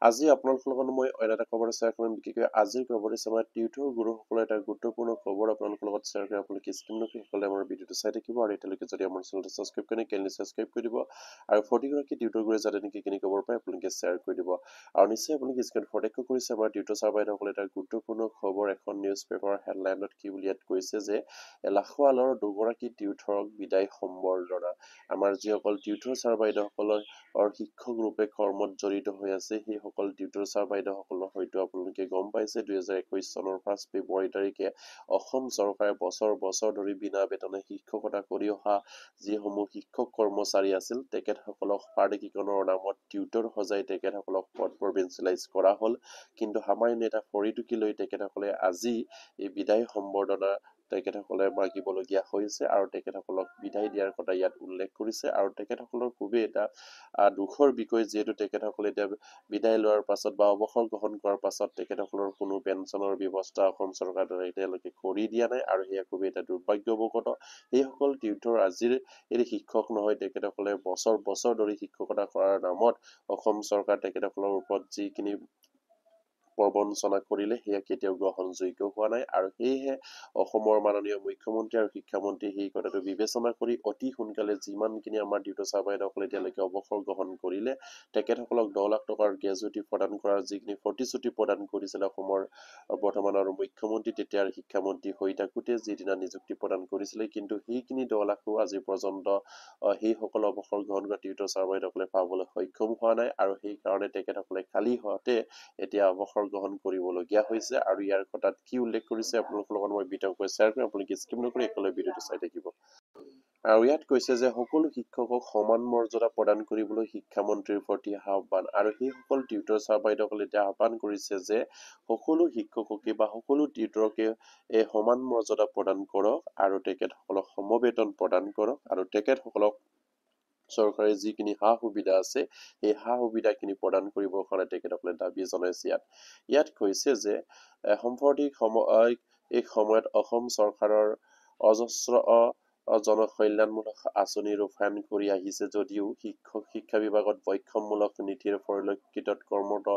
আজি আপোনালোকৰ লগত মই অন্য এটা খবৰ শ্বেয়াৰ কৰিম। বিশেষকৈ আজিৰ খবৰ হৈছে আমাৰ টিউটৰ গুৰুসকলৰ এটা গুৰুত্বপূৰ্ণ খবৰ আপোনালোকৰ লগত শ্বেয়াৰ কৰি আপোনালোকে স্ক্ৰীনতে আমাৰ ভিডিঅ'টো চাই থাকিব আৰু এতিয়ালৈকে যদি আমাৰ চেনেলটো ছাবস্ক্ৰাইব কৰি কেনেকৈ ছাবস্ক্ৰাইব কৰি দিব আৰু প্ৰতিগৰাকী টিউটৰ গুৰুৱে যাতে নেকি কেনে খবৰ পায় আপোনালোকে শ্বেয়াৰ কৰি দিব আৰু নিশ্চয় আপোনালোকে স্ক্ৰীনত প্ৰত্যক্ষ কৰিছে আমাৰ টিউটৰ ছাৰ বাইদেউসকলে এটা গুৰুত্বপূৰ্ণ খবৰ এখন নিউজ পেপাৰৰ হেডলাইনত কি বুলি ইয়াত কৈছে যে লাখোৱালৰ দুগৰাকী টিউটৰক বিদায় সম্বৰ্ধনা। আমাৰ যিসকল টিউটৰ ছাৰ বাইদেউসকলৰ শিক্ষক ৰূপে কৰ্মত জড়িত হৈ আছে সেইসকল টিউটৰ ছাৰ বাইদেউসকলৰ হয়তো আপোনালোকে গম পাইছে 2021 চনৰ 5 ফেব্ৰুৱাৰী তাৰিখে অসম চৰকাৰে বছৰ বছৰ ধৰি বিনা বেতনে শিক্ষকতা কৰি অহা যিসমূহ শিক্ষক কৰ্মচাৰী আছিল তেখেতসকলক পাৰ্টিকৰণৰ নামত টিউটৰ সজাই তেখেতসকলক পদ প্ৰভিঞ্চিয়েলাইজ কৰা হ'ল। কিন্তু সামান্য এটা খৰিটুকি লৈ তেখেতসকলে আজি এই বিদায় সম্বৰ্ধনা তেখেতসকলে মাগিবলগীয়া হৈছে আৰু তেখেতসকলক বিদায় দিয়াৰ কথা ইয়াত উল্লেখ কৰিছে আৰু তেখেতসকলৰ খুবেই এটা দুখৰ বিষয় যিহেতু তেখেতসকলে এতিয়া বিদায় লোৱাৰ পাছত বা অৱসৰ গ্ৰহণ কৰাৰ পাছত তেখেতসকলৰ কোনো পেঞ্চনৰ ব্যৱস্থা অসম চৰকাৰে এতিয়ালৈকে কৰি দিয়া নাই আৰু সেয়া খুবেই এটা দুৰ্ভাগ্যৱগত। সেইসকল টিউটৰ আজিৰ এই শিক্ষক নহয়, তেখেতসকলে বছৰ বছৰ ধৰি শিক্ষকতা কৰাৰ নামত অসম চৰকাৰ তেখেতসকলৰ ওপৰত যিখিনি প্ৰবঞ্চনা কৰিলে সেয়া কেতিয়াও গ্ৰহণযোগ্য হোৱা নাই আৰু সেয়েহে অসমৰ মাননীয় মুখ্যমন্ত্ৰী আৰু শিক্ষামন্ত্ৰী সেই কথাটো বিবেচনা কৰি অতি সোনকালে যিমানখিনি আমাৰ টিউটৰ ছাৰ বাইদেউসকলে এতিয়ালৈকে অৱসৰ গ্ৰহণ কৰিলে তেখেতসকলক 10 লাখ টকাৰ গ্ৰেজুইটি প্ৰদান কৰাৰ যিখিনি প্ৰতিশ্ৰুতি প্ৰদান কৰিছিল অসমৰ বৰ্তমানৰ মুখ্যমন্ত্ৰী তেতিয়াৰ শিক্ষামন্ত্ৰী হৈ থাকোঁতে যিদিনা নিযুক্তি প্ৰদান কৰিছিলে কিন্তু সেইখিনি 10 লাখো আজি পৰ্যন্ত সেইসকল অৱসৰ গ্ৰহণ কৰা টিউটৰ ছাৰ বাইদেউসকলে পাবলৈ সক্ষম হোৱা নাই আৰু সেইকাৰণে তেখেতসকলে খালী হওঁতে এতিয়া অৱসৰ গ্ৰহণ কৰিবলগীয়া হৈছে আৰু ইয়াৰ কথাত কি উল্লেখ কৰিছে আপোনালোকৰ লগত মই বিতংকৈ শ্বেয়াৰ কৰিম, আপোনালোকে স্কিপ নকৰি একেলগে ভিডিঅ'টো চাই থাকিব। আৰু ইয়াত কৈছে যে সকলো শিক্ষকক সমান মৰ্যাদা প্ৰদান কৰিবলৈ শিক্ষামন্ত্ৰীৰ প্ৰতি আহ্বান আৰু সেইসকল টিউটৰ ছাৰ বাইদেউসকলে এতিয়া আহ্বান কৰিছে যে সকলো শিক্ষককে বা সকলো টিউটৰকে সমান মৰ্যাদা প্ৰদান কৰক আৰু তেখেতসকলক সমবেতন প্ৰদান কৰক আৰু তেখেতসকলক চৰকাৰে যিখিনি সা সুবিধা আছে সেই সা সুবিধাখিনি প্ৰদান কৰিবৰ কাৰণে তেখেতসকলে দাবী জনাইছে। ইয়াত কৈছে যে সাম্প্ৰতিক এই সময়ত অসম চৰকাৰৰ অজস্ৰ জনকল্যাণমূলক আঁচনি ৰূপায়ণ কৰি আহিছে যদিও শিক্ষা বিভাগত বৈষম্যমূলক নীতিৰ পৰিলক্ষিতত কৰ্মৰত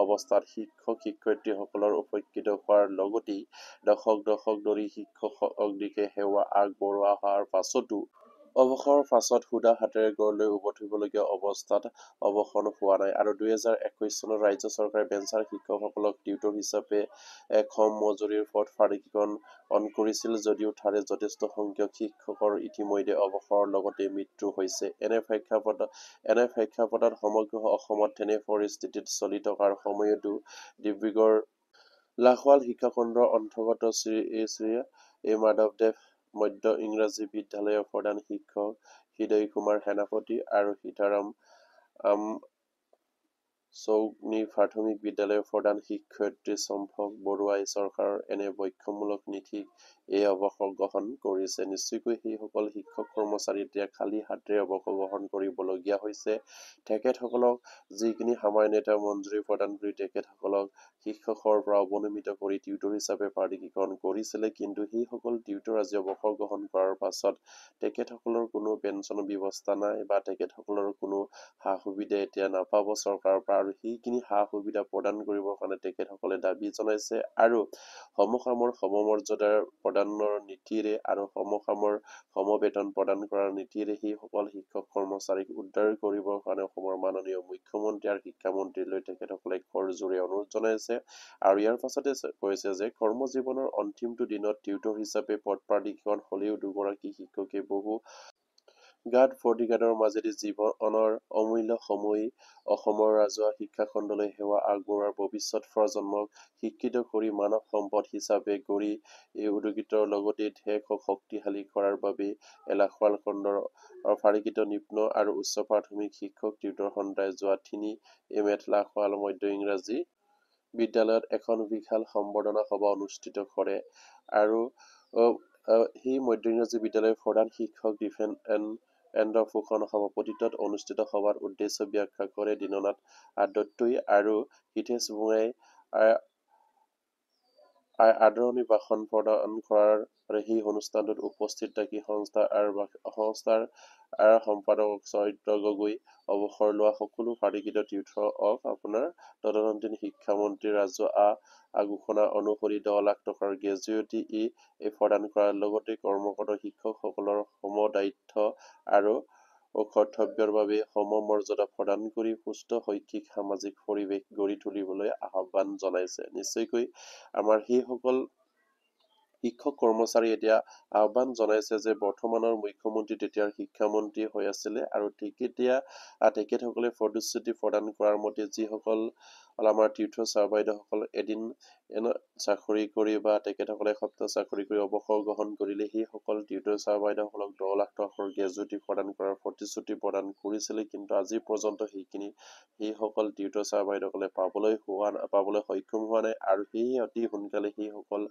অৱস্থাত শিক্ষক শিক্ষয়িত্ৰীসকলৰ উপকৃত হোৱাৰ লগতেই দশক ধৰি শিক্ষকৰ দিশে সেৱা আগবঢ়োৱা হোৱাৰ পাছতো অৱসৰৰ পাছত সুদা হাতেৰে ঘৰলৈ উভতিবলগীয়া অৱস্থাত অৱসৰ হোৱা নাই আৰু 2021 চনত ৰাজ্য চৰকাৰে বেঞ্চাৰ শিক্ষকসকলক টিউটৰ হিচাপে কম মজুৰিৰ পদ ফাৰিকৰণ কৰিছিল যদিও তাৰে যথেষ্ট সংখ্যক শিক্ষকৰ ইতিমধ্যে অৱসৰৰ লগতে মৃত্যু হৈছে। এনে প্ৰেক্ষাপটত সমগ্ৰ অসমত তেনে পৰিস্থিতিত চলি থকাৰ সময়তো ডিব্ৰুগড় লাখোৱাল শিক্ষাখণ্ডৰ অন্তৰ্গত শ্ৰী মাধৱদেৱ মধ্য ইংৰাজী বিদ্যালয়ৰ প্ৰধান শিক্ষক হৃদয় কুমাৰ সেনাপতি আৰু সীতাৰাম চৌগনি প্ৰাথমিক বিদ্যালয়ৰ প্ৰধান শিক্ষয়িত্ৰী চম্পক বৰুৱাই চৰকাৰৰ এনে বৈষম্যমূলক নীতিক এই অৱসৰ গ্ৰহণ কৰিছে। নিশ্চয়কৈ সেইসকল শিক্ষক কৰ্মচাৰী এতিয়া খালী হাতেৰে অৱসৰ গ্ৰহণ কৰিবলগীয়া হৈছে। তেখেতসকলক যিখিনি সামান্য এটা মঞ্জুৰি প্ৰদান কৰি তেখেতসকলক শিক্ষকৰ পৰা অৱনমিত কৰি টিউটৰ হিচাপে প্ৰাধিকৰণ কৰিছিলে কিন্তু সেইসকল টিউটৰ আজি অৱসৰ গ্ৰহণ কৰাৰ পাছত তেখেতসকলৰ কোনো পেঞ্চনৰ ব্যৱস্থা নাই বা তেখেতসকলৰ কোনো সা সুবিধা এতিয়া নাপাব চৰকাৰৰ পৰা আৰু সেইখিনি সা সুবিধা প্ৰদান কৰিবৰ কাৰণে তেখেতসকলে দাবী জনাইছে আৰু সমসামৰ সমমৰ্যাদাৰ প্ৰদানৰ নীতিৰে আৰু সমসামৰ সমবেতন প্ৰদান কৰাৰ নীতিৰে সেইসকল শিক্ষক কৰ্মচাৰীক উদ্ধাৰ কৰিবৰ কাৰণে অসমৰ মাননীয় মুখ্যমন্ত্ৰী আৰু শিক্ষামন্ত্ৰীলৈ তেখেতসকলে কৰজোৰে অনুৰোধ জনাইছে আৰু ইয়াৰ পাছতে কৈছে যে কৰ্মজীৱনৰ অন্তিমটো দিনত টিউটৰ হিচাপে পদ প্ৰাধিকৰণ হলেও দুগৰাকী শিক্ষকে বহু গাত প্ৰতিঘাতৰ মাজেদি জীৱনৰ অমূল্য সময় অসমৰ ৰাজহুৱা শিক্ষাখণ্ডলৈ সেৱা আগবঢ়োৱাৰ ভৱিষ্যত প্ৰজন্মক শিক্ষিত কৰি মানৱ সম্পদ হিচাপে গঢ়ি উদ্যোগিতৰ লগতে দেশক শক্তিশালী কৰাৰ বাবে লাখোৱাল খণ্ডৰ ফাৰিকিত নিম্ন আৰু উচ্চ প্ৰাথমিক শিক্ষক টিউটৰ সন্থাই যোৱা 3 মে'ত লাখোৱাল মধ্য ইংৰাজী বিদ্যালয়ত এখন বিশাল সম্বৰ্ধনা সভা অনুষ্ঠিত কৰে আৰু সেই মধ্য ইংৰাজী বিদ্যালয়ৰ প্ৰধান শিক্ষক দীপেন্দ্ৰ ফুকনৰ সভাপতিত্বত অনুষ্ঠিত সভাৰ উদ্দেশ্য ব্যাখ্যা কৰে দীননাথ দত্তই আৰু হিতেশ ভূঞাই আদৰণি ভাষণ প্ৰদান কৰাৰ আৰু সেই অনুষ্ঠানটোত উপস্থিত থাকি সংস্থাৰ সম্পাদক চৰিত্ৰ গগৈ অৱসৰ লোৱা সকলো পাৰিকৃত তীৰ্থক আপোনাৰ তদন্তী শিক্ষামন্ত্ৰী ৰাজহুৱা ঘোষণা অনুসৰি 10 লাখ টকাৰ গ্ৰেজুৱেটি প্ৰদান কৰাৰ লগতে কৰ্মৰত শিক্ষকসকলৰ সমদায়িত্ব আৰু কৰ্তব্যৰ বাবে সমমৰ্যাদা প্ৰদান কৰি সুস্থ শৈক্ষিক সামাজিক পৰিৱেশ গঢ়ি তুলিবলৈ আহ্বান জনাইছে। নিশ্চয়কৈ আমাৰ সেইসকল শিক্ষক কৰ্মচাৰী এতিয়া আহ্বান জনাইছে যে বৰ্তমানৰ মুখ্যমন্ত্ৰী তেতিয়াৰ শিক্ষামন্ত্ৰী হৈ আছিলে আৰু তেখেতসকলে প্ৰতিশ্ৰুতি প্ৰদান কৰাৰ মতে যিসকল আমাৰ তীৰ্থ ছাৰ বাইদেউসকল এদিন চাকৰি কৰি বা তেখেতসকলে এসপ্তাহ চাকৰি কৰি অৱসৰ গ্ৰহণ কৰিলে সেইসকল তীৰ্থ ছাৰ বাইদেউসকলক 10 লাখ টকাৰ গ্ৰেজুৱেটি প্ৰদান কৰাৰ প্ৰতিশ্ৰুতি প্ৰদান কৰিছিলে, কিন্তু আজি পৰ্যন্ত সেইসকল তীৰ্থ ছাৰ বাইদেউসকলে পাবলৈ সক্ষম হোৱা নাই আৰু সেয়ে অতি সোনকালে সেইসকল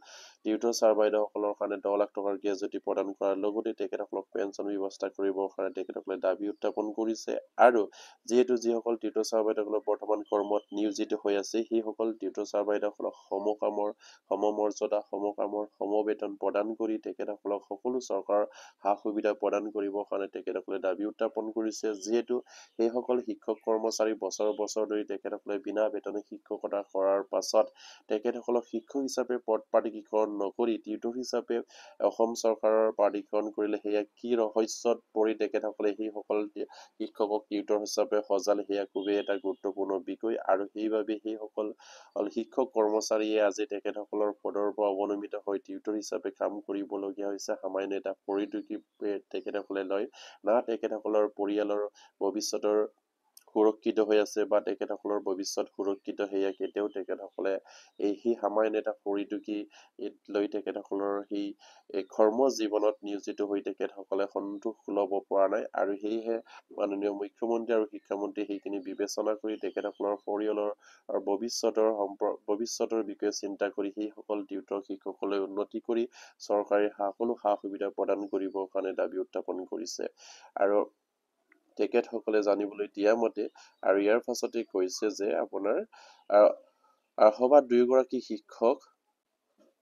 তীৰ্থ ছাৰ বাইদেউসকলৰ কাৰণে 10 লাখ টকাৰ গ্ৰেজুৱেটি প্ৰদান কৰাৰ লগতে তেখেতসকলক পেঞ্চন ব্যৱস্থা কৰিবৰ কাৰণে তেখেতসকলে দাবী উত্থাপন কৰিছে। আৰু যিসকল তীৰ্থ ছাৰ বাইদেউসকলৰ বৰ্তমান কৰ্মত নিয়োজিত হৈ আছে সেইসকল তীৰ্থ ছাৰ বাইদেউসকলক সমকামৰ সমমৰ্যাদা সমকামৰ সমবেতন প্ৰদান কৰি তেখেতসকলক সকলো চৰকাৰৰ সা সুবিধা প্ৰদান কৰিবৰ কাৰণে তেখেতসকলে দাবী উত্থাপন কৰিছে। যিহেতু সেইসকল শিক্ষক কৰ্মচাৰী বছৰ বছৰ ধৰি তেখেতসকলে বিনা বেতনে শিক্ষকতা কৰাৰ পাছত তেখেতসকলক শিক্ষক হিচাপে পদ প্ৰাধিকৰণ নকৰি টিউটৰ হিচাপে অসম চৰকাৰৰ প্ৰাধিকৰণ কৰিলে সেয়া কি ৰহস্যত পৰি তেখেতসকলে সেইসকল শিক্ষকক টিউটৰ হিচাপে সজালে সেয়া খুবেই এটা গুৰুত্বপূৰ্ণ বিষয় আৰু সেইবাবে সেইসকল শিক্ষক কৰ্মচাৰীয়ে আজি তেখেতসকলৰ পদৰ পৰা অৱনমিত হৈ টিউটৰ হিচাপে কাম কৰিবলগীয়া হৈছে। সামান্য এটা পৰিটোকি তেখেতসকলে লয় না তেখেতসকলৰ পৰিয়ালৰ ভৱিষ্যতৰ সুৰক্ষিত হৈ আছে বা তেখেতসকলৰ ভৱিষ্যত সুৰক্ষিত সেয়া কেতিয়াও তেখেতসকলে সেই সামান্য এটা পৰিটোকি লৈ তেখেতসকলৰ সেই কৰ্ম জীৱনত নিয়োজিত হৈ তেখেতসকলে সন্তোষ ল'ব পৰা নাই আৰু সেয়েহে মাননীয় মুখ্যমন্ত্ৰী আৰু শিক্ষামন্ত্ৰী সেইখিনি বিবেচনা কৰি তেখেতসকলৰ পৰিয়ালৰ ভৱিষ্যতৰ বিষয়ে চিন্তা কৰি সেইসকল টিউটৰ শিক্ষকসকলে উন্নতি কৰি চৰকাৰী সকলো সা সুবিধা প্ৰদান কৰিবৰ কাৰণে দাবী উত্থাপন কৰিছে। আৰু তেখেতসকলে জানিবলৈ দিয়া মতে আৰু ইয়াৰ পাছতে কৈছে যে আপোনাৰ সভাত 2 গৰাকী শিক্ষক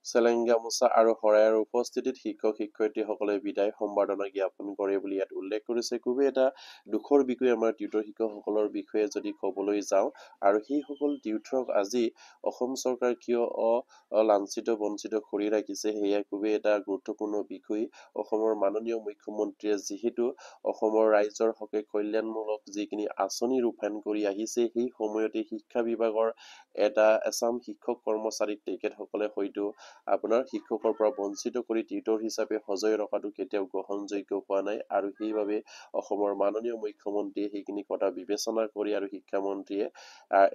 চেলেং গামোচা আৰু শৰাইৰ উপস্থিতিত শিক্ষক শিক্ষয়িত্ৰীসকলে বিদায় সম্বৰ্ধনা জ্ঞাপন কৰে বুলি ইয়াত উল্লেখ কৰিছে। খুবেই এটা দুখৰ বিষয় আমাৰ টিউটৰ শিক্ষকসকলৰ বিষয়ে যদি ক'বলৈ যাওঁ আৰু সেইসকল টিউটৰক আজি অসম চৰকাৰ কিয় লাঞ্ছিত বঞ্চিত কৰি ৰাখিছে সেয়া খুবেই এটা গুৰুত্বপূৰ্ণ বিষয়। অসমৰ মাননীয় মুখ্যমন্ত্ৰীয়ে যিহেতু অসমৰ ৰাইজৰ হকে কল্যাণমূলক যিখিনি আঁচনি ৰূপায়ণ কৰি আহিছে সেই সময়তে শিক্ষা বিভাগৰ এচাম শিক্ষক কৰ্মচাৰীক তেখেতসকলে হয়তো আপোনাৰ শিক্ষকৰ পৰা বঞ্চিত কৰি টিউটৰ হিচাপে সজাই ৰখাটো কেতিয়াও গ্ৰহণযোগ্য হোৱা নাই আৰু সেইবাবে অসমৰ মাননীয় মুখ্যমন্ত্ৰীয়ে সেইখিনি কথা বিবেচনা কৰি আৰু শিক্ষামন্ত্ৰীয়ে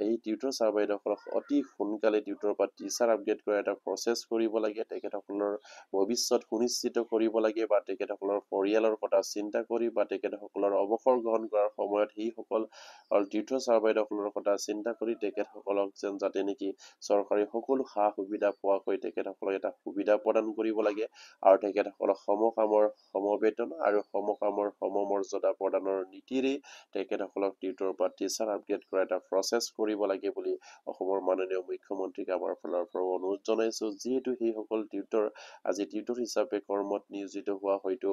এই টিউটৰ ছাৰ বাইদেউসকলক অতি সোনকালে টিউটৰৰ পৰা টিচাৰ আপগ্ৰেড কৰাৰ এটা প্ৰচেছ কৰিব লাগে। তেখেতসকলৰ ভৱিষ্যত সুনিশ্চিত কৰিব লাগে বা তেখেতসকলৰ পৰিয়ালৰ কথা চিন্তা কৰি বা তেখেতসকলৰ অৱসৰ গ্ৰহণ কৰাৰ সময়ত সেইসকল টিউটৰ ছাৰ বাইদেউসকলৰ কথা চিন্তা কৰি তেখেতসকলক যেন যাতে নেকি চৰকাৰী সকলো সা সুবিধা পোৱাকৈ তেখেতসকলক এটা সুবিধা প্ৰদান কৰিব লাগে আৰু তেখেতসকলক সমকামৰ সমবেতন আৰু সমকামৰ সমমৰ্যাদা প্ৰদানৰ নীতিৰে তেখেতসকলক টিউটৰৰ পৰা টিচাৰ আপগ্ৰেড কৰা এটা প্ৰচেছ কৰিব লাগে বুলি অসমৰ মাননীয় মুখ্যমন্ত্ৰীক আমাৰ ফালৰ পৰা অনুৰোধ জনাইছো। যিহেতু সেইসকল টিউটৰ আজি টিউটৰ হিচাপে কৰ্মত নিয়োজিত হোৱা হয়তো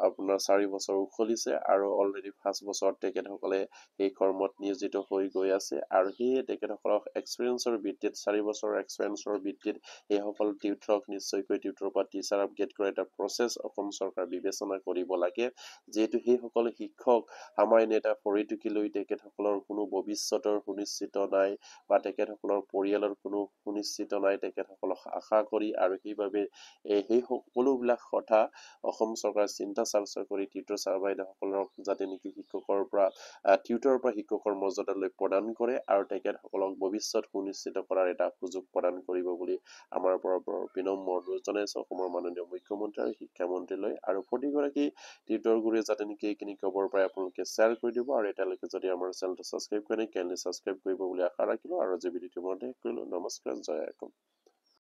আপোনাৰ 4 বছৰ উকলিছে আৰু অলৰেডি 5 বছৰত তেখেতসকলে সেই কৰ্মত নিয়োজিত হৈ গৈ আছে আৰু সেয়ে তেখেতসকলক এক্সপিৰিয়েঞ্চৰ ভিত্তিত 4 বছৰৰ এক্সপিৰিয়েঞ্চৰ ভিত্তিত সেইসকল টিউটৰক নিশ্চয়কৈ টিউটৰৰ পৰা টিচাৰ আপগ্ৰেড কৰা এটা প্ৰচেছ অসম চৰকাৰ বিবেচনা কৰিব লাগে। যিহেতু সেইসকল শিক্ষক সামান্য এটা পৰিটোকি লৈ তেখেতসকলৰ কোনো ভৱিষ্যতৰ সুনিশ্চিত নাই বা তেখেতসকলৰ পৰিয়ালৰ কোনো সুনিশ্চিত নাই তেখেতসকলক আশা কৰি আৰু সেইবাবে সেই সকলোবিলাক কথা অসম চৰকাৰে চিন্তা চৰ্চা কৰি টিউটৰ ছাৰ বাইদেউসকলক যাতে নেকি টিউটৰৰ পৰা শিক্ষকৰ মৰ্যাদালৈ প্ৰদান কৰে আৰু তেখেতসকলক ভৱিষ্যত সুনিশ্চিত কৰাৰ এটা সুযোগ প্ৰদান কৰিব বুলি আমাৰ পৰা বিনম্ৰ অনুৰোধ জনাইছো অসমৰ মাননীয় মুখ্যমন্ত্ৰী আৰু শিক্ষামন্ত্ৰীলৈ। আৰু প্ৰতিগৰাকী টিউটৰ গুৰুৱে যাতে নেকি এইখিনি খবৰ পাই আপোনালোকে শ্বেয়াৰ কৰি দিব আৰু এতিয়ালৈকে যদি আমাৰ চেনেলটো ছাবস্ক্ৰাইব কৰে কাইণ্ডলি ছাবস্ক্ৰাইব কৰিব বুলি আশা ৰাখিলো আৰু আজি ভিডিঅ'টো মই শেষ কৰিলো। নমস্কাৰ, জয় অসম।